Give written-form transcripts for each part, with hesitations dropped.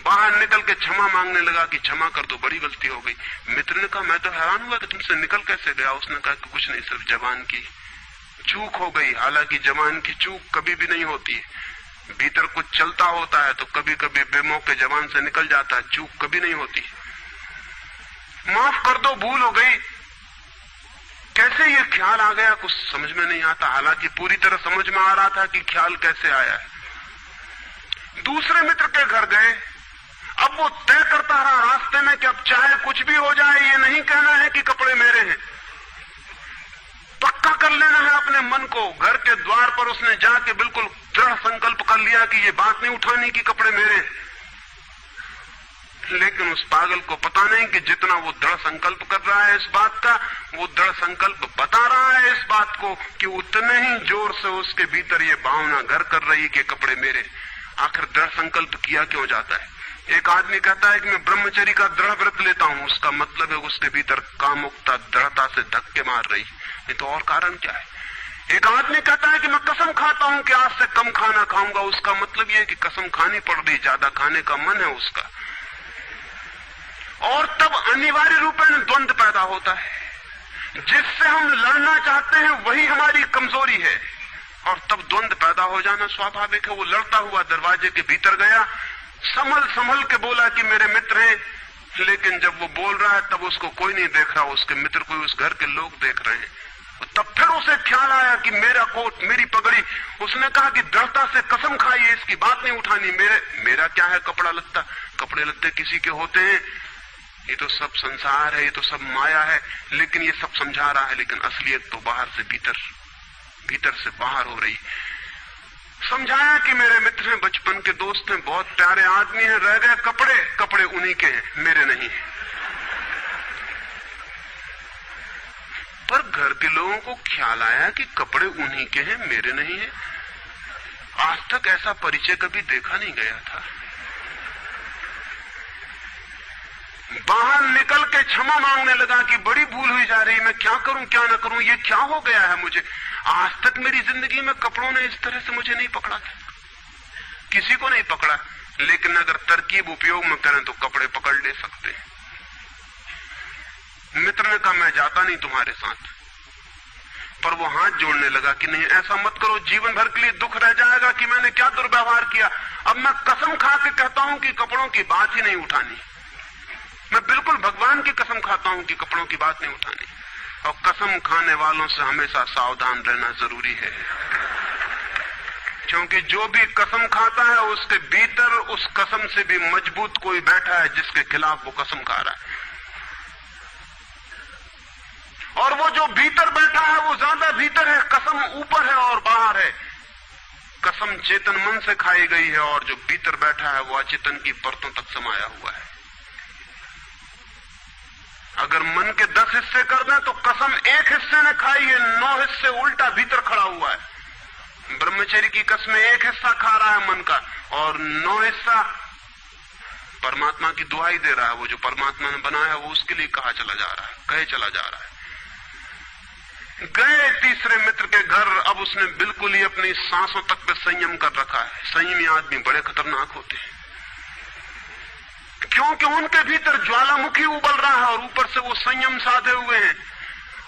बाहर निकल के क्षमा मांगने लगा कि क्षमा कर दो, बड़ी गलती हो गई। मित्र ने कहा मैं तो हैरान हुआ कि तुमसे निकल कैसे गया। उसने कहा कि कुछ नहीं, सिर्फ जबान की चूक हो गई। हालांकि जबान की चूक कभी भी नहीं होती है, भीतर कुछ चलता होता है तो कभी कभी बेमौके जबान से निकल जाता है, चूक कभी नहीं होती। माफ कर दो, भूल हो गई। कैसे ये ख्याल आ गया कुछ समझ में नहीं आता, हालांकि पूरी तरह समझ में आ रहा था कि ख्याल कैसे आया है। दूसरे मित्र के घर गए। अब वो तय करता रहा रास्ते में कि अब चाहे कुछ भी हो जाए, ये नहीं कहना है कि कपड़े मेरे हैं। पक्का कर लेना है अपने मन को। घर के द्वार पर उसने जाके बिल्कुल दृढ़ संकल्प कर लिया कि ये बात नहीं उठानी कि कपड़े मेरे हैं। लेकिन उस पागल को पता नहीं कि जितना वो दृढ़ संकल्प कर रहा है इस बात का, वो दृढ़ संकल्प बता रहा है इस बात को कि उतने ही जोर से उसके भीतर ये भावना घर कर रही कि कपड़े मेरे। आखिर दृढ़ संकल्प किया क्यों जाता है? एक आदमी कहता है कि मैं ब्रह्मचर्य का दृढ़ व्रत लेता हूं, उसका मतलब है उसके भीतर कामुकता दृढ़ता से धक्के मार रही, नहीं तो और कारण क्या है? एक आदमी कहता है कि मैं कसम खाता हूं कि आज से कम खाना खाऊंगा, उसका मतलब यह है कि कसम खानी पड़ रही, ज्यादा खाने का मन है उसका। और तब अनिवार्य रूप में द्वंद्व पैदा होता है। जिससे हम लड़ना चाहते हैं वही हमारी कमजोरी है, और तब द्वंद्व पैदा हो जाना स्वाभाविक है। वो लड़ता हुआ दरवाजे के भीतर गया, संभल संभल के बोला कि मेरे मित्र हैं, लेकिन जब वो बोल रहा है तब उसको कोई नहीं देख रहा, उसके मित्र कोई उस घर के लोग देख रहे हैं। तब फिर उसे ख्याल आया कि मेरा कोट, मेरी पगड़ी। उसने कहा कि दृढ़ता से कसम खाई है, इसकी बात नहीं उठानी। मेरा क्या है कपड़ा लत्ता? कपड़े लत्ते किसी के होते हैं, ये तो सब संसार है, ये तो सब माया है। लेकिन ये सब समझा रहा है, लेकिन असलियत तो बाहर से भीतर, भीतर से बाहर हो रही। समझाया कि मेरे मित्र हैं, बचपन के दोस्त हैं, बहुत प्यारे आदमी हैं, रह गए कपड़े, कपड़े उन्हीं के हैं, मेरे नहीं है। पर घर के लोगों को ख्याल आया कि कपड़े उन्हीं के हैं, मेरे नहीं है। आज तक ऐसा परिचय कभी देखा नहीं गया था। बाहर निकल के क्षमा मांगने लगा कि बड़ी भूल हुई जा रही, मैं क्या करूं क्या ना करूं, ये क्या हो गया है मुझे। आज तक मेरी जिंदगी में कपड़ों ने इस तरह से मुझे नहीं पकड़ा था, किसी को नहीं पकड़ा। लेकिन अगर तरकीब उपयोग में करें तो कपड़े पकड़ ले सकते हैं। मित्र ने कहा मैं जाता नहीं तुम्हारे साथ, पर वो हाथ जोड़ने लगा कि नहीं ऐसा मत करो, जीवन भर के लिए दुख रह जाएगा कि मैंने क्या दुर्व्यवहार किया। अब मैं कसम खा के कहता हूं कि कपड़ों की बात ही नहीं उठानी। मैं बिल्कुल भगवान की कसम खाता हूं कि कपड़ों की बात नहीं उठानी। और कसम खाने वालों से हमेशा सावधान रहना जरूरी है, क्योंकि जो भी कसम खाता है उसके भीतर उस कसम से भी मजबूत कोई बैठा है जिसके खिलाफ वो कसम खा रहा है। और वो जो भीतर बैठा है वो ज्यादा भीतर है, कसम ऊपर है और बाहर है। कसम चेतन मन से खाई गई है और जो भीतर बैठा है वो अचेतन की परतों तक समाया हुआ है। अगर मन के 10 हिस्से कर दें तो कसम एक हिस्से ने खाई है, 9 हिस्से उल्टा भीतर खड़ा हुआ है। ब्रह्मचर्य की कसम एक हिस्सा खा रहा है मन का, और 9 हिस्सा परमात्मा की दुहाई दे रहा है। वो जो परमात्मा ने बनाया वो उसके लिए कहा चला जा रहा है, कहे चला जा रहा है। गए तीसरे मित्र के घर। अब उसने बिल्कुल ही अपनी सांसों तक पे संयम कर रखा है। संयमी आदमी बड़े खतरनाक होते हैं, क्योंकि उनके भीतर ज्वालामुखी उबल रहा है और ऊपर से वो संयम साधे हुए हैं।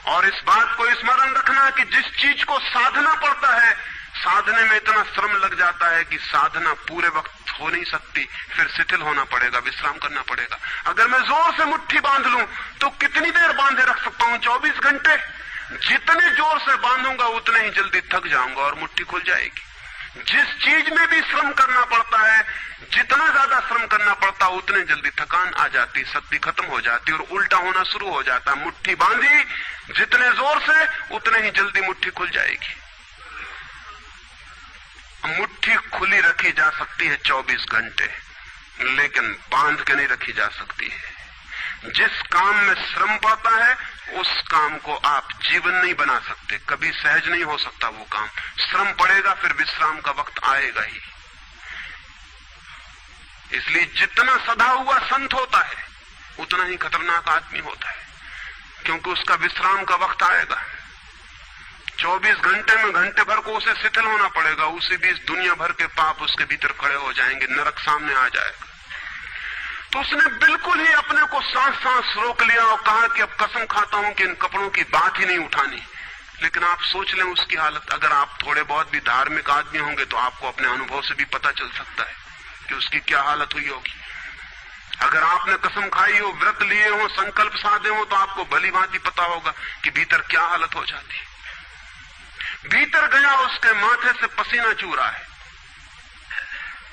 और इस बात को स्मरण रखना कि जिस चीज को साधना पड़ता है, साधने में इतना श्रम लग जाता है कि साधना पूरे वक्त हो नहीं सकती, फिर शिथिल होना पड़ेगा, विश्राम करना पड़ेगा। अगर मैं जोर से मुट्ठी बांध लूं तो कितनी देर बांधे रख सकता हूं? 24 घंटे। जितने जोर से बांधूंगा उतने ही जल्दी थक जाऊंगा और मुट्ठी खुल जाएगी। जिस चीज में भी श्रम करना पड़ता है, जितना ज्यादा श्रम करना पड़ता है उतने जल्दी थकान आ जाती, शक्ति खत्म हो जाती और उल्टा होना शुरू हो जाता। मुट्ठी बांधी जितने जोर से उतने ही जल्दी मुट्ठी खुल जाएगी। मुट्ठी खुली रखी जा सकती है 24 घंटे, लेकिन बांध के नहीं रखी जा सकती है। जिस काम में श्रम पड़ता है उस काम को आप जीवन नहीं बना सकते, कभी सहज नहीं हो सकता वो काम। श्रम पड़ेगा, फिर विश्राम का वक्त आएगा ही। इसलिए जितना सदा हुआ संत होता है उतना ही खतरनाक आदमी होता है, क्योंकि उसका विश्राम का वक्त आएगा। 24 घंटे में घंटे भर को उसे शिथिल होना पड़ेगा, उसी बीच दुनिया भर के पाप उसके भीतर खड़े हो जाएंगे, नरक सामने आ जाएगा। तो उसने बिल्कुल ही अपने को सांस रोक लिया और कहा कि अब कसम खाता हूं कि इन कपड़ों की बात ही नहीं उठानी। लेकिन आप सोच लें उसकी हालत। अगर आप थोड़े बहुत भी धार्मिक आदमी होंगे तो आपको अपने अनुभव से भी पता चल सकता है कि उसकी क्या हालत हुई होगी। अगर आपने कसम खाई हो, व्रत लिए हो, संकल्प साधे हो, तो आपको भली भांति पता होगा कि भीतर क्या हालत हो जाती है। भीतर गया, उसके माथे से पसीना चू रहा है,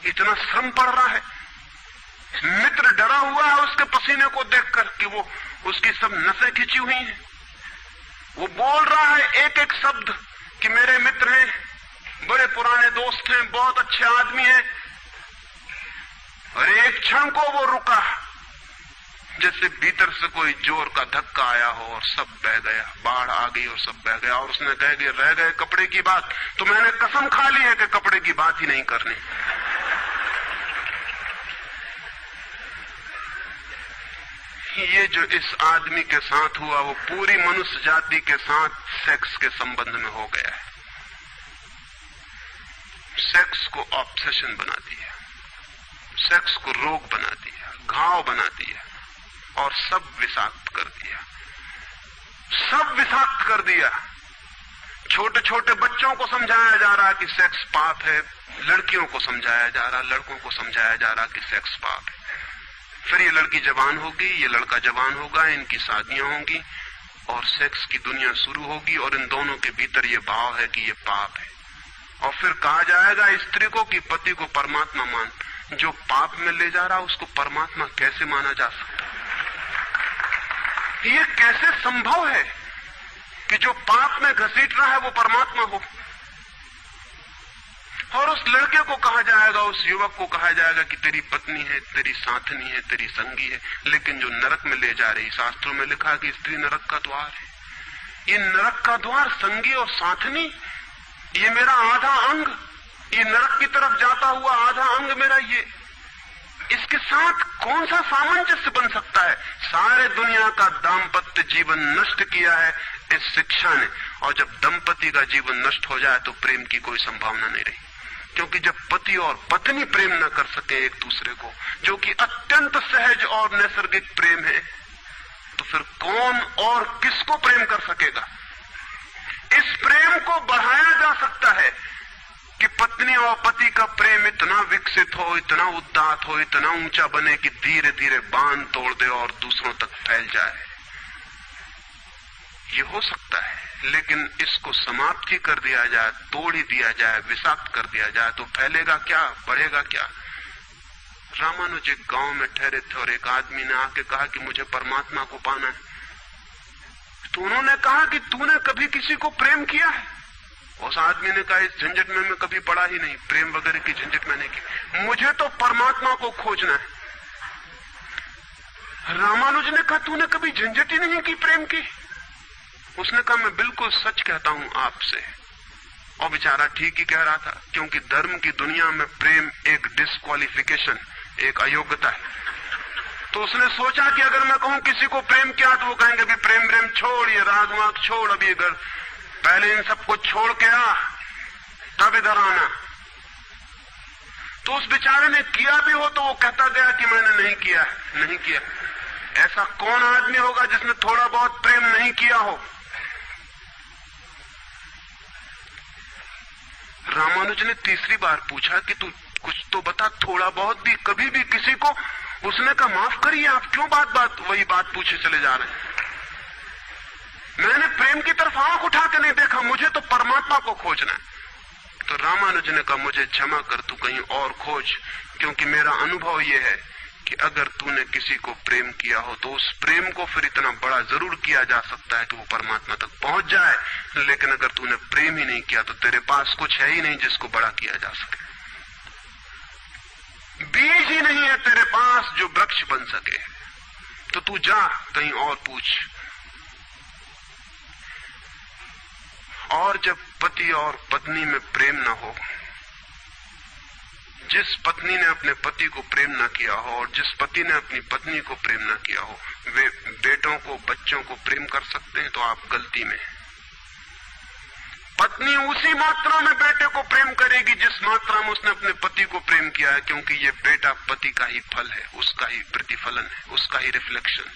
इतना श्रम पड़ रहा है। मित्र डरा हुआ है उसके पसीने को देखकर कि वो उसकी सब नसें खिंची हुई हैं। वो बोल रहा है एक एक शब्द कि मेरे मित्र हैं, बड़े पुराने दोस्त हैं, बहुत अच्छे आदमी हैं। और एक क्षण को वो रुका, जैसे भीतर से कोई जोर का धक्का आया हो और सब बह गया, बाढ़ आ गई और सब बह गया। और उसने कह गया, रह गए कपड़े की बात, तो मैंने कसम खा ली है कि कपड़े की बात ही नहीं करनी। ये जो इस आदमी के साथ हुआ वो पूरी मनुष्य जाति के साथ सेक्स के संबंध में हो गया है। सेक्स को ऑब्सेशन बना दिया, सेक्स को रोग बना दिया, घाव बना दिया और सब विषाक्त कर दिया, सब विषाक्त कर दिया। छोटे छोटे बच्चों को समझाया जा रहा कि सेक्स पाप है, लड़कियों को समझाया जा रहा, लड़कों को समझाया जा रहा कि सेक्स पाप है। फिर ये लड़की जवान होगी, ये लड़का जवान होगा, इनकी शादियां होंगी और सेक्स की दुनिया शुरू होगी और इन दोनों के भीतर ये भाव है कि ये पाप है। और फिर कहा जाएगा स्त्री को कि पति को परमात्मा मान। जो पाप में ले जा रहा उसको परमात्मा कैसे माना जा सकता? ये कैसे संभव है कि जो पाप में घसीट रहा है वो परमात्मा हो? और उस लड़के को कहा जाएगा, उस युवक को कहा जाएगा कि तेरी पत्नी है, तेरी साथनी है, तेरी संगी है, लेकिन जो नरक में ले जा रही, शास्त्रों में लिखा कि स्त्री नरक का द्वार है। ये नरक का द्वार, संगी और साथनी, ये मेरा आधा अंग, ये नरक की तरफ जाता हुआ आधा अंग मेरा, ये इसके साथ कौन सा सामंजस्य बन सकता है? सारे दुनिया का दाम्पत्य जीवन नष्ट किया है इस शिक्षा ने। और जब दंपति का जीवन नष्ट हो जाए तो प्रेम की कोई संभावना नहीं रही, क्योंकि जब पति और पत्नी प्रेम न कर सके एक दूसरे को, जो कि अत्यंत सहज और नैसर्गिक प्रेम है, तो फिर कौन और किसको प्रेम कर सकेगा? इस प्रेम को बढ़ाया जा सकता है कि पत्नी और पति का प्रेम इतना विकसित हो, इतना उदात्त हो, इतना ऊंचा बने कि धीरे धीरे बांध तोड़ दे और दूसरों तक फैल जाए। ये हो सकता है, लेकिन इसको समाप्त ही कर दिया जाए, तोड़ ही दिया जाए, विषाक्त कर दिया जाए तो फैलेगा क्या, बढ़ेगा क्या? रामानुज एक गांव में ठहरे थे और एक आदमी ने आके कहा कि मुझे परमात्मा को पाना है। तो उन्होंने कहा कि तूने कभी किसी को प्रेम किया है? उस आदमी ने कहा, इस झंझट में मैं कभी पड़ा ही नहीं, प्रेम वगैरह की झंझट मैंने की, मुझे तो परमात्मा को खोजना है। रामानुज ने कहा, तूने कभी झंझट ही नहीं की प्रेम की? उसने कहा, मैं बिल्कुल सच कहता हूं आपसे। और बेचारा ठीक ही कह रहा था, क्योंकि धर्म की दुनिया में प्रेम एक डिस्क्वालिफिकेशन, एक अयोग्यता है। तो उसने सोचा कि अगर मैं कहूं किसी को प्रेम किया तो वो कहेंगे भी प्रेम छोड़, ये राग वाग छोड़, अभी इधर पहले इन सबको छोड़ के आ, तब इधर आना। तो उस बेचारे ने किया भी हो तो वो कहता गया कि मैंने नहीं किया, नहीं किया। ऐसा कौन आदमी होगा जिसने थोड़ा बहुत प्रेम नहीं किया हो? रामानुज ने तीसरी बार पूछा कि तू कुछ तो बता, थोड़ा बहुत भी, कभी भी किसी को? उसने कहा, माफ करिए, आप क्यों बात वही बात पूछे चले जा रहे हैं? मैंने प्रेम की तरफ आंख उठा के नहीं देखा, मुझे तो परमात्मा को खोजना है। तो रामानुज ने कहा, मुझे क्षमा कर, तू कहीं और खोज, क्योंकि मेरा अनुभव यह है कि अगर तूने किसी को प्रेम किया हो तो उस प्रेम को फिर इतना बड़ा जरूर किया जा सकता है कि वो परमात्मा तक पहुंच जाए। लेकिन अगर तूने प्रेम ही नहीं किया तो तेरे पास कुछ है ही नहीं जिसको बड़ा किया जा सके। बीज ही नहीं है तेरे पास जो वृक्ष बन सके। तो तू जा कहीं और पूछ। और जब पति और पत्नी में प्रेम न हो, जिस पत्नी ने अपने पति को प्रेम न किया हो और जिस पति ने अपनी पत्नी को प्रेम न किया हो, वे बेटों को, बच्चों को प्रेम कर सकते हैं तो आप गलती में। पत्नी उसी मात्रा में बेटे को प्रेम करेगी जिस मात्रा में उसने अपने पति को प्रेम किया है, क्योंकि ये बेटा पति का ही फल है, उसका ही प्रतिफलन है, उसका ही रिफ्लेक्शन है।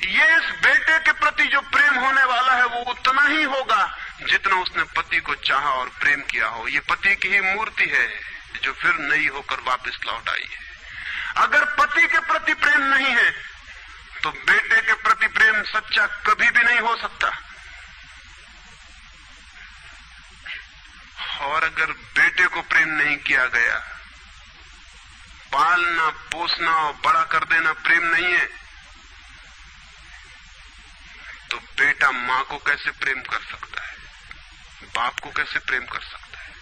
ये इस बेटे के प्रति जो प्रेम होने वाला है वो उतना ही होगा जितना उसने पति को चाहा और प्रेम किया हो। ये पति की ही मूर्ति है जो फिर नई होकर वापस लौट आई है। अगर पति के प्रति प्रेम नहीं है तो बेटे के प्रति प्रेम सच्चा कभी भी नहीं हो सकता। और अगर बेटे को प्रेम नहीं किया गया, पालना पोसना और बड़ा कर देना प्रेम नहीं है, तो बेटा मां को कैसे प्रेम कर सकता है, बाप को कैसे प्रेम कर सकता है?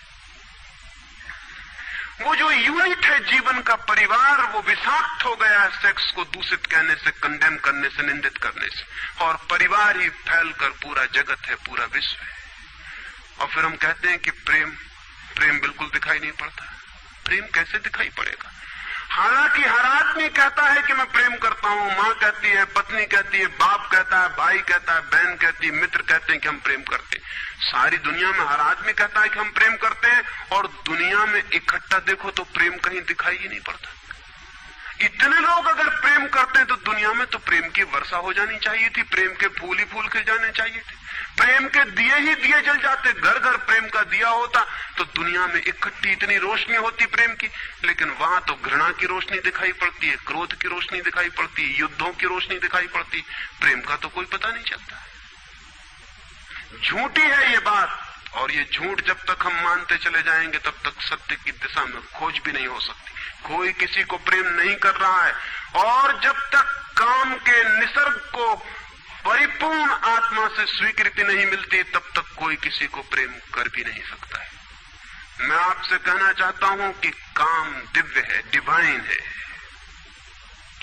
वो जो यूनिट है जीवन का परिवार, वो विषाक्त हो गया है सेक्स को दूषित कहने से, कंडेम करने से, निंदित करने से, और परिवार ही फैलकर पूरा जगत है, पूरा विश्व है। और फिर हम कहते हैं कि प्रेम बिल्कुल दिखाई नहीं पड़ता। प्रेम कैसे दिखाई पड़ेगा? हालांकि हर आदमी कहता है कि मैं प्रेम करता हूं, मां कहती है, पत्नी कहती है, बाप कहता है, भाई कहता है, बहन कहती है, मित्र कहते हैं कि हम प्रेम करते हैं। सारी दुनिया में हर आदमी कहता है कि हम प्रेम करते हैं, और दुनिया में इकट्ठा देखो तो प्रेम कहीं दिखाई ही नहीं पड़ता। इतने लोग अगर प्रेम करते हैं तो दुनिया में तो प्रेम की वर्षा हो जानी चाहिए थी, प्रेम के फूल ही फूल खिल जाने चाहिए थे, प्रेम के दिए ही दिए जल जाते, घर घर प्रेम का दिया होता तो दुनिया में इकट्ठी इतनी रोशनी होती प्रेम की। लेकिन वहां तो घृणा की रोशनी दिखाई पड़ती है, क्रोध की रोशनी दिखाई पड़ती है, युद्धों की रोशनी दिखाई पड़ती, प्रेम का तो कोई पता नहीं चलता। झूठी है ये बात, और ये झूठ जब तक हम मानते चले जाएंगे तब तक सत्य की दिशा में खोज भी नहीं हो सकती। कोई किसी को प्रेम नहीं कर रहा है, और जब तक काम के निसर्ग को परिपूर्ण आत्मा से स्वीकृति नहीं मिलती तब तक कोई किसी को प्रेम कर भी नहीं सकता है। मैं आपसे कहना चाहता हूं कि काम दिव्य है, डिवाइन है।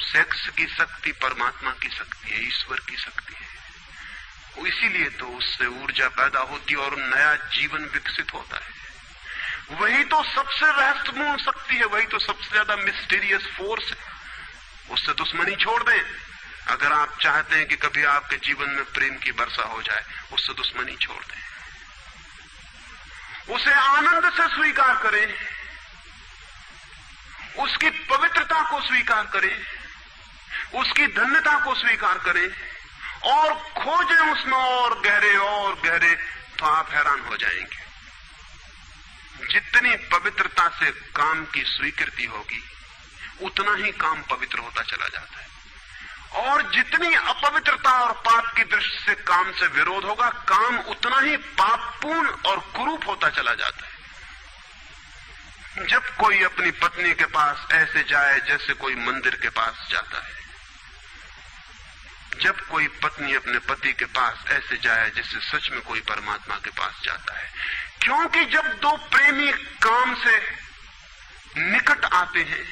सेक्स की शक्ति परमात्मा की शक्ति है, ईश्वर की शक्ति है। इसीलिए तो उससे ऊर्जा पैदा होती है और नया जीवन विकसित होता है। वही तो सबसे रहस्यपूर्ण शक्ति है, वही तो सबसे ज्यादा मिस्टीरियस फोर्स है। उससे दुश्मनी छोड़ दें। अगर आप चाहते हैं कि कभी आपके जीवन में प्रेम की वर्षा हो जाए, उससे दुश्मनी छोड़ दें, उसे आनंद से स्वीकार करें, उसकी पवित्रता को स्वीकार करें, उसकी धन्यता को स्वीकार करें, और खोजें उसमें और गहरे, तो आप हैरान हो जाएंगे। जितनी पवित्रता से काम की स्वीकृति होगी उतना ही काम पवित्र होता चला जाता है, और जितनी अपवित्रता और पाप की दृष्टि से काम से विरोध होगा, काम उतना ही पापपूर्ण और कुरूप होता चला जाता है। जब कोई अपनी पत्नी के पास ऐसे जाए जैसे कोई मंदिर के पास जाता है, जब कोई पत्नी अपने पति के पास ऐसे जाए जैसे सच में कोई परमात्मा के पास जाता है, क्योंकि जब दो प्रेमी काम से निकट आते हैं,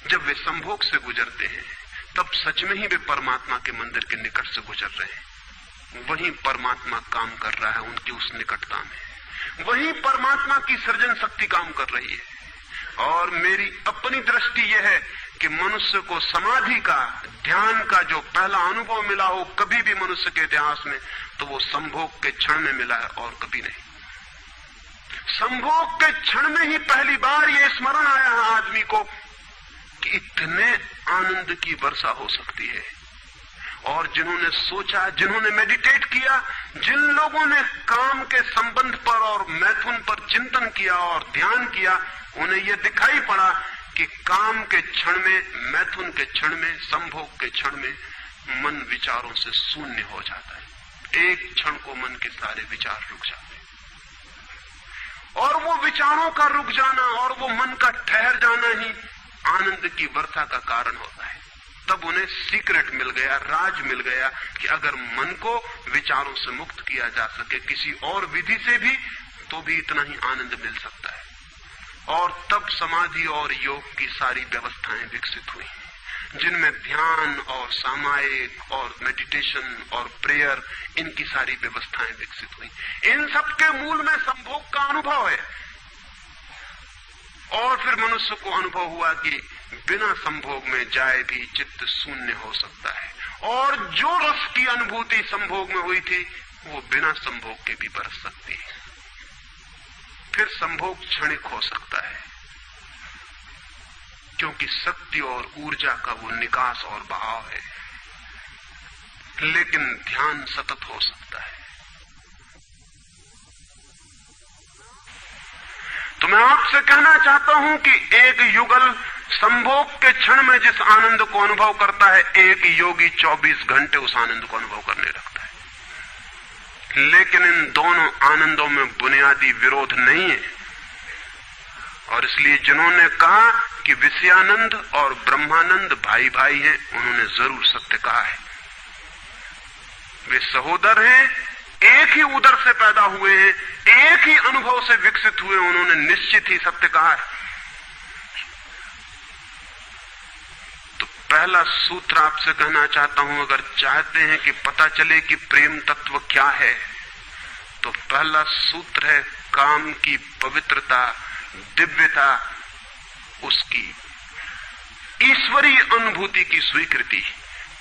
जब वे संभोग से गुजरते हैं, तब सच में ही वे परमात्मा के मंदिर के निकट से गुजर रहे हैं। वहीं परमात्मा काम कर रहा है उनकी उस निकटता में, वहीं परमात्मा की सृजन शक्ति काम कर रही है। और मेरी अपनी दृष्टि यह है कि मनुष्य को समाधि का, ध्यान का जो पहला अनुभव मिला हो कभी भी मनुष्य के इतिहास में, तो वो संभोग के क्षण में मिला है और कभी नहीं। संभोग के क्षण में ही पहली बार ये स्मरण आया है आदमी को कि इतने आनंद की वर्षा हो सकती है। और जिन्होंने सोचा, जिन्होंने मेडिटेट किया, जिन लोगों ने काम के संबंध पर और मैथुन पर चिंतन किया और ध्यान किया, उन्हें यह दिखाई पड़ा कि काम के क्षण में, मैथुन के क्षण में, संभोग के क्षण में मन विचारों से शून्य हो जाता है। एक क्षण को मन के सारे विचार रुक जाते हैं, और वो विचारों का रुक जाना और वो मन का ठहर जाना ही आनंद की वर्षा का कारण होता है। तब उन्हें सीक्रेट मिल गया, राज मिल गया कि अगर मन को विचारों से मुक्त किया जा सके किसी और विधि से भी, तो भी इतना ही आनंद मिल सकता है। और तब समाधि और योग की सारी व्यवस्थाएं विकसित हुई, जिनमें ध्यान और सामायिक और मेडिटेशन और प्रेयर, इनकी सारी व्यवस्थाएं विकसित हुई। इन सब के मूल में संभोग का अनुभव है। और फिर मनुष्य को अनुभव हुआ कि बिना संभोग में जाए भी चित्त शून्य हो सकता है, और जो रस की अनुभूति संभोग में हुई थी वो बिना संभोग के भी बरस सकती है। फिर संभोग क्षणिक हो सकता है, क्योंकि शक्ति और ऊर्जा का वो निकास और बहाव है, लेकिन ध्यान सतत हो सकता है। तो मैं आपसे कहना चाहता हूं कि एक युगल संभोग के क्षण में जिस आनंद को अनुभव करता है, एक योगी 24 घंटे उस आनंद को अनुभव करने लगता है। लेकिन इन दोनों आनंदों में बुनियादी विरोध नहीं है, और इसलिए जिन्होंने कहा कि विषयानंद और ब्रह्मानंद भाई भाई हैं, उन्होंने जरूर सत्य कहा है। वे सहोदर हैं, एक ही उदर से पैदा हुए हैं, एक ही अनुभव से विकसित हुए, उन्होंने निश्चित ही सत्य कहा है। तो पहला सूत्र आपसे कहना चाहता हूं, अगर चाहते हैं कि पता चले कि प्रेम तत्व क्या है, तो पहला सूत्र है काम की पवित्रता, दिव्यता, उसकी ईश्वरीय अनुभूति की स्वीकृति,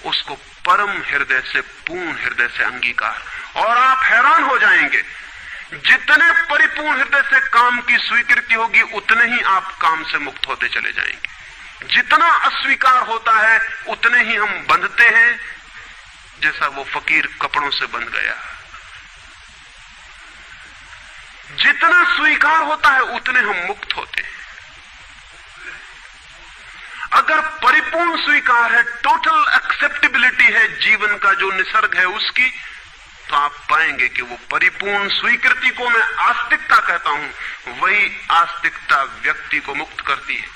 उसको परम हृदय से, पूर्ण हृदय से अंगीकार। और आप हैरान हो जाएंगे, जितने परिपूर्ण हृदय से काम की स्वीकृति होगी, उतने ही आप काम से मुक्त होते चले जाएंगे। जितना अस्वीकार होता है, उतने ही हम बंधते हैं, जैसा वो फकीर कपड़ों से बंध गया। जितना स्वीकार होता है, उतने हम मुक्त होते हैं। अगर परिपूर्ण स्वीकार है, टोटल एक्सेप्टेबिलिटी है जीवन का जो निसर्ग है उसकी, तो आप पाएंगे कि वो परिपूर्ण स्वीकृति को मैं आस्तिकता कहता हूं। वही आस्तिकता व्यक्ति को मुक्त करती है।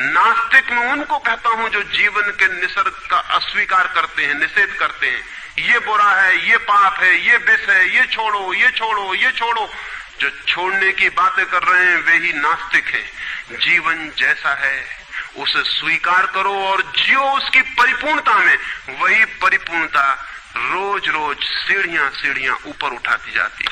नास्तिक में उनको कहता हूं जो जीवन के निसर्ग का अस्वीकार करते हैं, निषेध करते हैं। ये बुरा है, ये पाप है, ये विष है, ये छोड़ो, ये छोड़ो, ये छोड़ो। जो छोड़ने की बातें कर रहे हैं वे ही नास्तिक हैं। जीवन जैसा है उसे स्वीकार करो और जियो उसकी परिपूर्णता में। वही परिपूर्णता रोज रोज सीढ़ियां सीढ़ियां ऊपर उठाती जाती,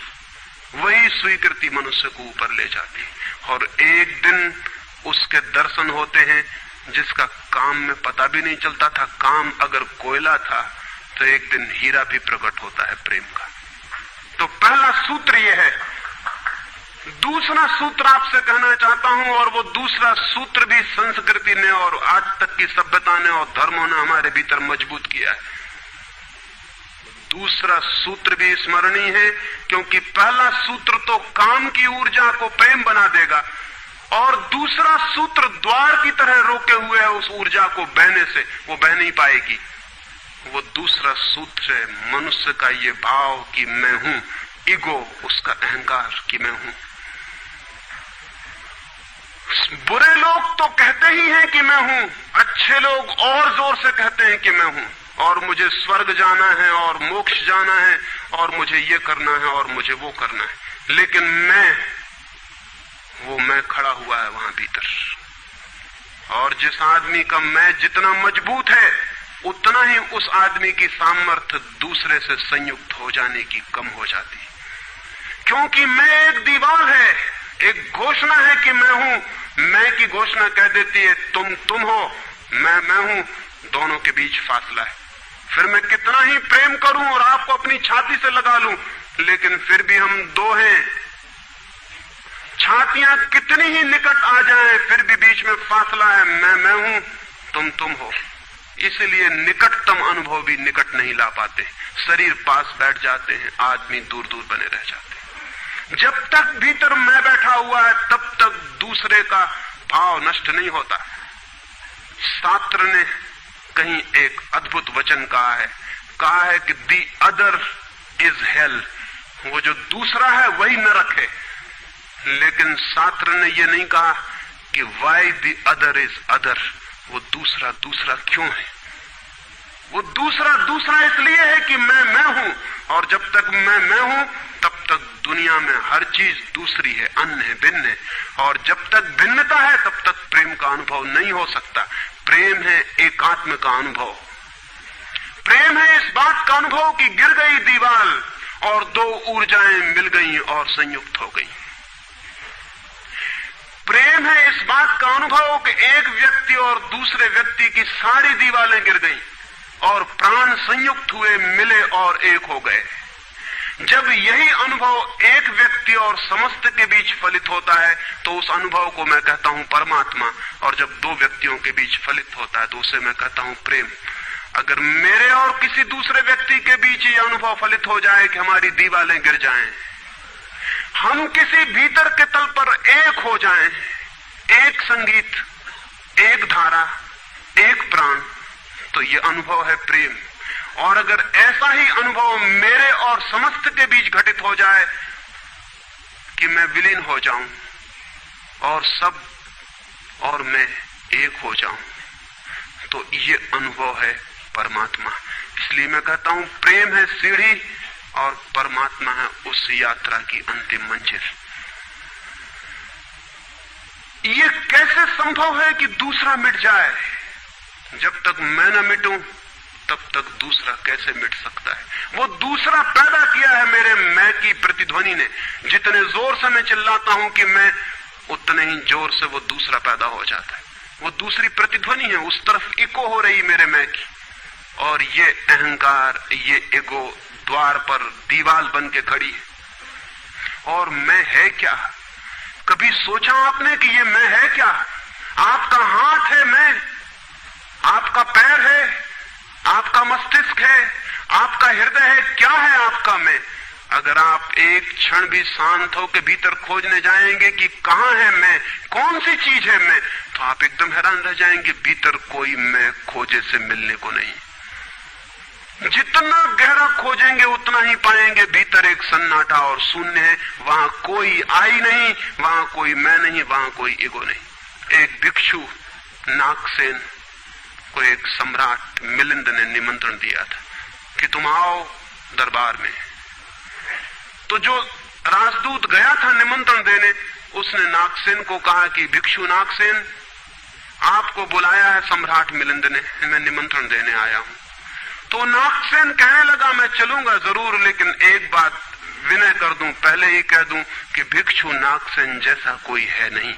वही स्वीकृति मनुष्य को ऊपर ले जाती। और एक दिन उसके दर्शन होते हैं जिसका काम में पता भी नहीं चलता था। काम अगर कोयला था तो एक दिन हीरा भी प्रकट होता है प्रेम का। तो पहला सूत्र यह है। दूसरा सूत्र आपसे कहना चाहता हूं, और वो दूसरा सूत्र भी संस्कृति ने और आज तक की सभ्यता ने और धर्मों ने हमारे भीतर मजबूत किया है। दूसरा सूत्र भी स्मरणीय है, क्योंकि पहला सूत्र तो काम की ऊर्जा को प्रेम बना देगा, और दूसरा सूत्र द्वार की तरह रोके हुए है उस ऊर्जा को बहने से, वो बह नहीं पाएगी। वो दूसरा सूत्र है मनुष्य का ये भाव कि मैं हूं, ईगो, उसका अहंकार कि मैं हूं। बुरे लोग तो कहते ही हैं कि मैं हूं, अच्छे लोग और जोर से कहते हैं कि मैं हूं, और मुझे स्वर्ग जाना है और मोक्ष जाना है और मुझे ये करना है और मुझे वो करना है। लेकिन वो मैं खड़ा हुआ है वहां भीतर। और जिस आदमी का मैं जितना मजबूत है, उतना ही उस आदमी की सामर्थ्य दूसरे से संयुक्त हो जाने की कम हो जाती। क्योंकि मैं एक दीवार है, एक घोषणा है कि मैं हूं। मैं की घोषणा कह देती है तुम हो, मैं हूं, दोनों के बीच फासला है। फिर मैं कितना ही प्रेम करूं और आपको अपनी छाती से लगा लूं, लेकिन फिर भी हम दो हैं। छातियां कितनी ही निकट आ जाएं, फिर भी बीच में फासला है। मैं हूं, तुम हो। इसलिए निकटतम अनुभव भी निकट नहीं ला पाते। शरीर पास बैठ जाते हैं, आदमी दूर दूर बने रह जाते हैं। जब तक भीतर मैं बैठा हुआ है, तब तक दूसरे का भाव नष्ट नहीं होता। शास्त्र ने कहीं एक अद्भुत वचन कहा है कि दी अदर इज हेल। वो जो दूसरा है वही नरक है। लेकिन शास्त्र ने ये नहीं कहा कि why the other is other. वो दूसरा दूसरा क्यों है? वो दूसरा दूसरा इसलिए है कि मैं हूं, और जब तक मैं हूं तब तक दुनिया में हर चीज दूसरी है, अन्य है, भिन्न है। और जब तक भिन्नता है तब तक प्रेम का अनुभव नहीं हो सकता। प्रेम है एकात्म का अनुभव। प्रेम है इस बात का अनुभव कि गिर गई दीवार और दो ऊर्जाएं मिल गई और संयुक्त हो गई। प्रेम है इस बात का अनुभव कि एक व्यक्ति और दूसरे व्यक्ति की सारी दीवारें गिर गईं और प्राण संयुक्त हुए, मिले और एक हो गए। जब यही अनुभव एक व्यक्ति और समस्त के बीच फलित होता है तो उस अनुभव को मैं कहता हूं परमात्मा, और जब दो व्यक्तियों के बीच फलित होता है तो उसे मैं कहता हूं प्रेम। अगर मेरे और किसी दूसरे व्यक्ति के बीच ये अनुभव फलित हो जाए कि हमारी दीवारें गिर जाएं, हम किसी भीतर के तल पर एक हो जाएं, एक संगीत, एक धारा, एक प्राण, तो ये अनुभव है प्रेम। और अगर ऐसा ही अनुभव मेरे और समस्त के बीच घटित हो जाए कि मैं विलीन हो जाऊं और सब और मैं एक हो जाऊं, तो ये अनुभव है परमात्मा। इसलिए मैं कहता हूं प्रेम है सीढ़ी और परमात्मा है उस यात्रा की अंतिम मंजिल। ये कैसे संभव है कि दूसरा मिट जाए? जब तक मैं न मिटूं तब तक दूसरा कैसे मिट सकता है? वो दूसरा पैदा किया है मेरे मैं की प्रतिध्वनि ने। जितने जोर से मैं चिल्लाता हूं कि मैं, उतने ही जोर से वो दूसरा पैदा हो जाता है। वो दूसरी प्रतिध्वनि है, उस तरफ इको हो रही मेरे मैं की। और ये अहंकार, ये ईगो द्वार पर दीवार बन के खड़ी है। और मैं है क्या? कभी सोचा आपने कि ये मैं है क्या? आपका हाथ है मैं, आपका पैर है, आपका मस्तिष्क है, आपका हृदय है, क्या है आपका मैं? अगर आप एक क्षण भी शांत होकर भीतर खोजने जाएंगे कि कहां है मैं, कौन सी चीज है मैं, तो आप एकदम हैरान रह जाएंगे। भीतर कोई मैं खोजे से मिलने को नहीं। जितना गहरा खोजेंगे उतना ही पाएंगे भीतर एक सन्नाटा और शून्य है। वहां कोई आई नहीं, वहां कोई मैं नहीं, वहां कोई ईगो नहीं। एक भिक्षु नागसेन को एक सम्राट मिलिंद ने निमंत्रण दिया था कि तुम आओ दरबार में। तो जो राजदूत गया था निमंत्रण देने, उसने नागसेन को कहा कि भिक्षु नागसेन, आपको बुलाया है सम्राट मिलिंद ने, मैं निमंत्रण देने आया हूं। तो नागसेन कहने लगा मैं चलूंगा जरूर, लेकिन एक बात विनय कर दूं, पहले ही कह दूं कि भिक्षु नागसेन जैसा कोई है नहीं।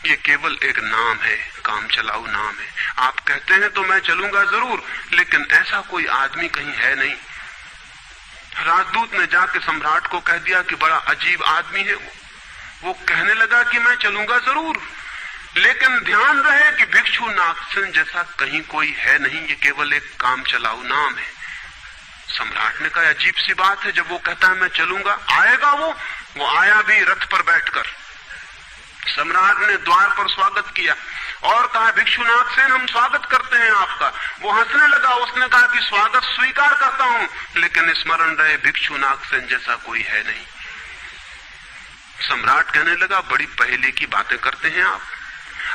ये केवल एक नाम है, काम चलाऊ नाम है। आप कहते हैं तो मैं चलूंगा जरूर, लेकिन ऐसा कोई आदमी कहीं है नहीं। राजदूत ने जाके सम्राट को कह दिया कि बड़ा अजीब आदमी है वो कहने लगा कि मैं चलूंगा जरूर, लेकिन ध्यान रहे कि भिक्षु नागसेन जैसा कहीं कोई है नहीं, ये केवल एक काम चलाऊ नाम है। सम्राट ने कहा अजीब सी बात है, जब वो कहता है मैं चलूंगा, आएगा वो आया भी रथ पर बैठकर। सम्राट ने द्वार पर स्वागत किया और कहा भिक्षु नागसेन हम स्वागत करते हैं आपका। वो हंसने लगा, उसने कहा कि स्वागत स्वीकार करता हूं, लेकिन स्मरण रहे भिक्षु नागसेन जैसा कोई है नहीं। सम्राट कहने लगा बड़ी पहेली की बातें करते हैं आप।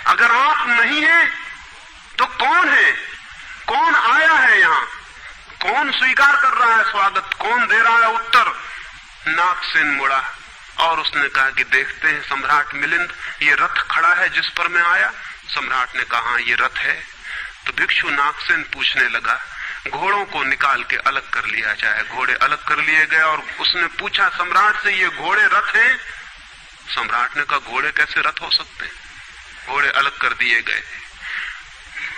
अगर आप नहीं हैं तो कौन है? कौन आया है यहां? कौन स्वीकार कर रहा है स्वागत? कौन दे रहा है उत्तर? नागसेन मुड़ा और उसने कहा कि देखते हैं सम्राट मिलिंद, ये रथ खड़ा है जिस पर मैं आया। सम्राट ने कहा ये रथ है। तो भिक्षु नागसेन पूछने लगा घोड़ों को निकाल के अलग कर लिया जाए। घोड़े अलग कर लिए गए और उसने पूछा सम्राट से ये घोड़े रथ हैं? सम्राट ने कहा घोड़े कैसे रथ हो सकते हैं? घोड़े अलग कर दिए गए।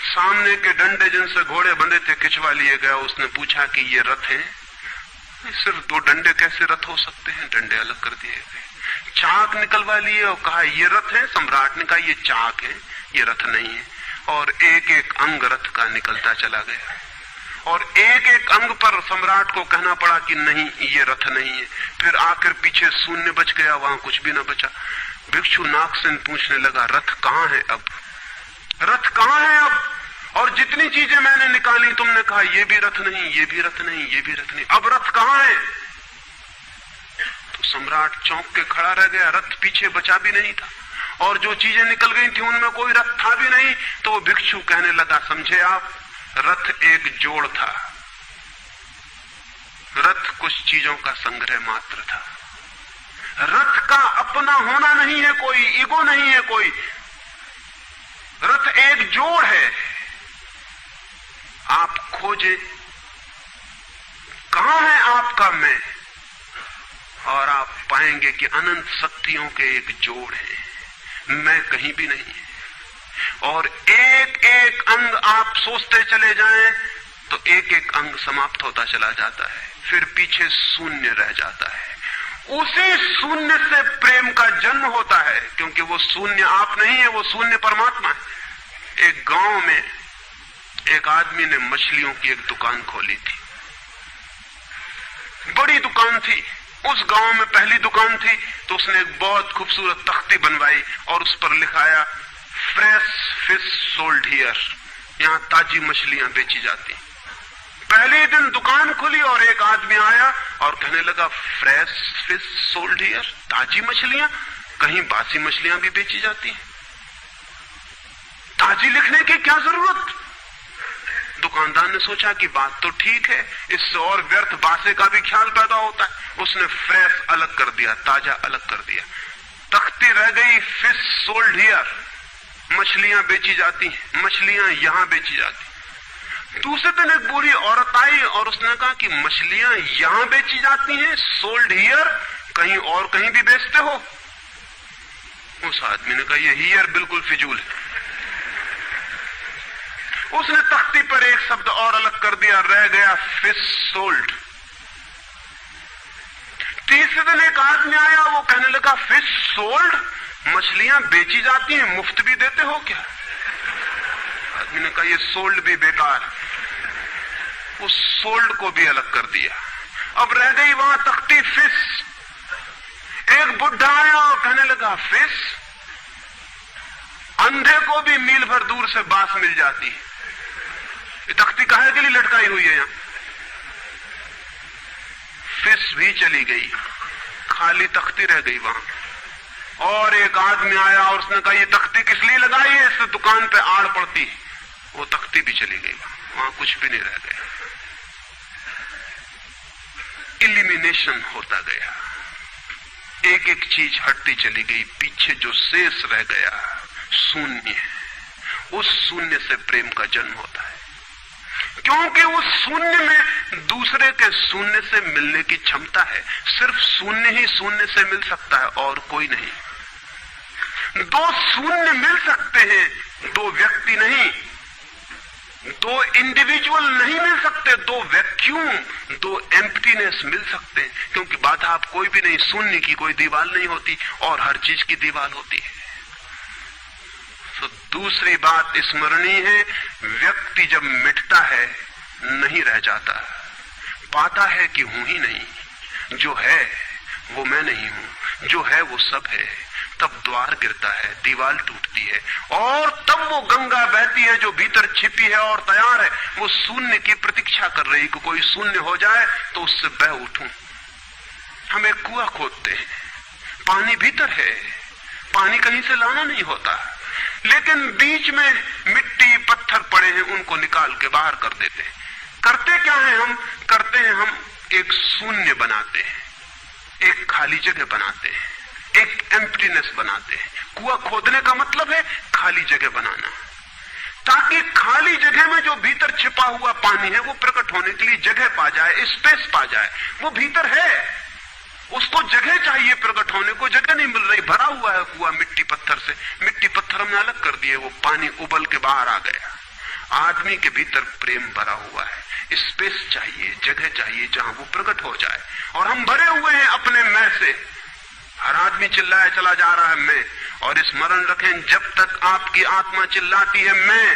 सामने के डंडे जिनसे घोड़े बंधे थे खिंचवा लिए गए। उसने पूछा कि ये रथ हैं? सिर्फ दो डंडे कैसे रथ हो सकते हैं? डंडे अलग कर दिए गए। चाक निकलवा लिए और कहा ये रथ है। सम्राट ने कहा ये चाक है, ये रथ नहीं है। और एक एक अंग रथ का निकलता चला गया और एक एक अंग पर सम्राट को कहना पड़ा कि नहीं ये रथ नहीं है। फिर आखिर पीछे शून्य बच गया, वहां कुछ भी ना बचा। भिक्षु नागसेन पूछने लगा रथ कहां है अब? रथ कहां है अब? और जितनी चीजें मैंने निकाली तुमने कहा ये भी रथ नहीं, ये भी रथ नहीं, ये भी रथ नहीं, अब रथ कहां है? तो सम्राट चौंक के खड़ा रह गया। रथ पीछे बचा भी नहीं था और जो चीजें निकल गई थी उनमें कोई रथ था भी नहीं। तो वो भिक्षु कहने लगा समझे आप, रथ एक जोड़ था, रथ कुछ चीजों का संग्रह मात्र था। रथ का अपना होना नहीं है कोई, ईगो नहीं है कोई। रथ एक जोड़ है। आप खोजे कहां है आपका मैं, और आप पाएंगे कि अनंत शक्तियों के एक जोड़ है, मैं कहीं भी नहीं है। और एक एक अंग आप सोचते चले जाएं तो एक एक अंग समाप्त होता चला जाता है। फिर पीछे शून्य रह जाता है। उसी शून्य से प्रेम का जन्म होता है, क्योंकि वो शून्य आप नहीं है, वो शून्य परमात्मा है। एक गांव में एक आदमी ने मछलियों की एक दुकान खोली थी, बड़ी दुकान थी, उस गांव में पहली दुकान थी। तो उसने एक बहुत खूबसूरत तख्ती बनवाई और उस पर लिखाया फ्रेश फिश सोल्ड हियर, यहां ताजी मछलियां बेची जाती। पहले दिन दुकान खुली और एक आदमी आया और कहने लगा फ्रेश फिश सोल्ड हियर, ताजी मछलियां, कहीं बासी मछलियां भी बेची जाती हैं, ताजी लिखने की क्या जरूरत। दुकानदार ने सोचा कि बात तो ठीक है, इससे और व्यर्थ बासे का भी ख्याल पैदा होता है। उसने फ्रेश अलग कर दिया, ताजा अलग कर दिया, तख्ती रह गई फिश सोल्ड हियर, मछलियां बेची जाती हैं, मछलियां यहां बेची जाती। दूसरे दिन एक बूढ़ी औरत आई और उसने कहा कि मछलियां यहां बेची जाती हैं, सोल्ड हियर, कहीं और कहीं भी बेचते हो? उस आदमी ने कहा यह हियर बिल्कुल फिजूल है। उसने तख्ती पर एक शब्द और अलग कर दिया, रह गया फिश सोल्ड। तीसरे दिन एक आदमी आया, वो कहने लगा फिश सोल्ड, मछलियां बेची जाती हैं, मुफ्त भी देते हो क्या? आदमी ने कहा ये सोल्ड भी बेकार, उस सोल्ड को भी अलग कर दिया। अब रह गई वहां तख्ती फिश। एक बुढ़ा आया और कहने लगा फिश, अंधे को भी मील भर दूर से बांस मिल जाती है, ये तख्ती काहे के लिए लटकाई हुई है यहां? फिश भी चली गई, खाली तख्ती रह गई वहां। और एक आदमी आया और उसने कहा ये तख्ती किस लिए लगाई है, इससे दुकान पे आड़ पड़ती है। वो तख्ती भी चली गई, वहां कुछ भी नहीं रह गया। इलिमिनेशन होता गया, एक एक चीज हटती चली गई, पीछे जो शेष रह गया शून्य है। उस शून्य से प्रेम का जन्म होता है, क्योंकि उस शून्य में दूसरे के शून्य से मिलने की क्षमता है। सिर्फ शून्य ही शून्य से मिल सकता है और कोई नहीं। दो शून्य मिल सकते हैं, दो व्यक्ति नहीं, दो इंडिविजुअल नहीं मिल सकते, दो वैक्यूम, दो एम्प्टीनेस मिल सकते हैं, क्योंकि बाधा आप कोई भी नहीं, शून्य की कोई दीवार नहीं होती और हर चीज की दीवार होती है। तो दूसरी बात स्मरणीय है, व्यक्ति जब मिटता है नहीं रह जाता, पाता है कि हूं ही नहीं, जो है वो मैं नहीं हूं, जो है वो सब है। तब द्वार गिरता है, दीवार टूटती है और तब वो गंगा बहती है जो भीतर छिपी है और तैयार है। वो शून्य की प्रतीक्षा कर रही कि कोई शून्य हो जाए तो उससे बह उठूं। हम एक कुआं खोदते हैं, पानी भीतर है, पानी कहीं से लाना नहीं होता, लेकिन बीच में मिट्टी पत्थर पड़े हैं, उनको निकाल के बाहर कर देते हैं। करते क्या है हम? करते हैं हम एक शून्य बनाते हैं, एक खाली जगह बनाते हैं, एक एम्प्टीनेस बनाते हैं। कुआं खोदने का मतलब है खाली जगह बनाना, ताकि खाली जगह में जो भीतर छिपा हुआ पानी है वो प्रकट होने के लिए जगह पा जाए, स्पेस पा जाए। वो भीतर है, उसको जगह चाहिए प्रकट होने को, जगह नहीं मिल रही, भरा हुआ है कुआं मिट्टी पत्थर से। मिट्टी पत्थर हमने अलग कर दिए, वो पानी उबल के बाहर आ गया। आदमी के भीतर प्रेम भरा हुआ है, स्पेस चाहिए, जगह चाहिए जहां वो प्रकट हो जाए। और हम भरे हुए हैं अपने मैं से। हर आदमी चिल्लाए चला जा रहा है मैं, और स्मरण रखें जब तक आपकी आत्मा चिल्लाती है मैं,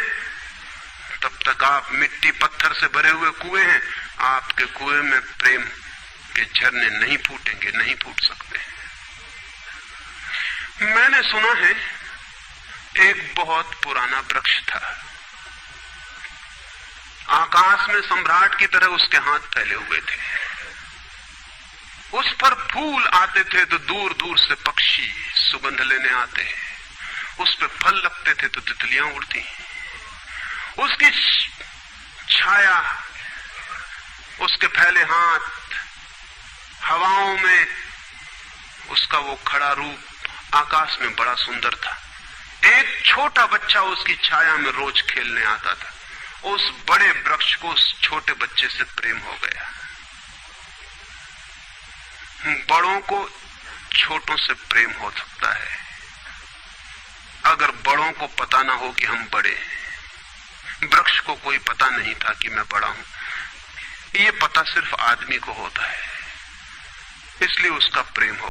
तब तक आप मिट्टी पत्थर से भरे हुए कुएं हैं। आपके कुएं में प्रेम के झरने नहीं फूटेंगे, नहीं फूट सकते। मैंने सुना है एक बहुत पुराना वृक्ष था, आकाश में सम्राट की तरह उसके हाथ फैले हुए थे, उस पर फूल आते थे तो दूर दूर से पक्षी सुगंध लेने आते, उस पर फल लगते थे तो तितलियां उड़ती, उसकी छाया, उसके फैले हाथ, हवाओं में उसका वो खड़ा रूप आकाश में बड़ा सुंदर था। एक छोटा बच्चा उसकी छाया में रोज खेलने आता था। उस बड़े वृक्ष को उस छोटे बच्चे से प्रेम हो गया। बड़ों को छोटों से प्रेम हो सकता है अगर बड़ों को पता ना हो कि हम बड़े हैं। वृक्ष को कोई पता नहीं था कि मैं बड़ा हूं, ये पता सिर्फ आदमी को होता है, इसलिए उसका प्रेम हो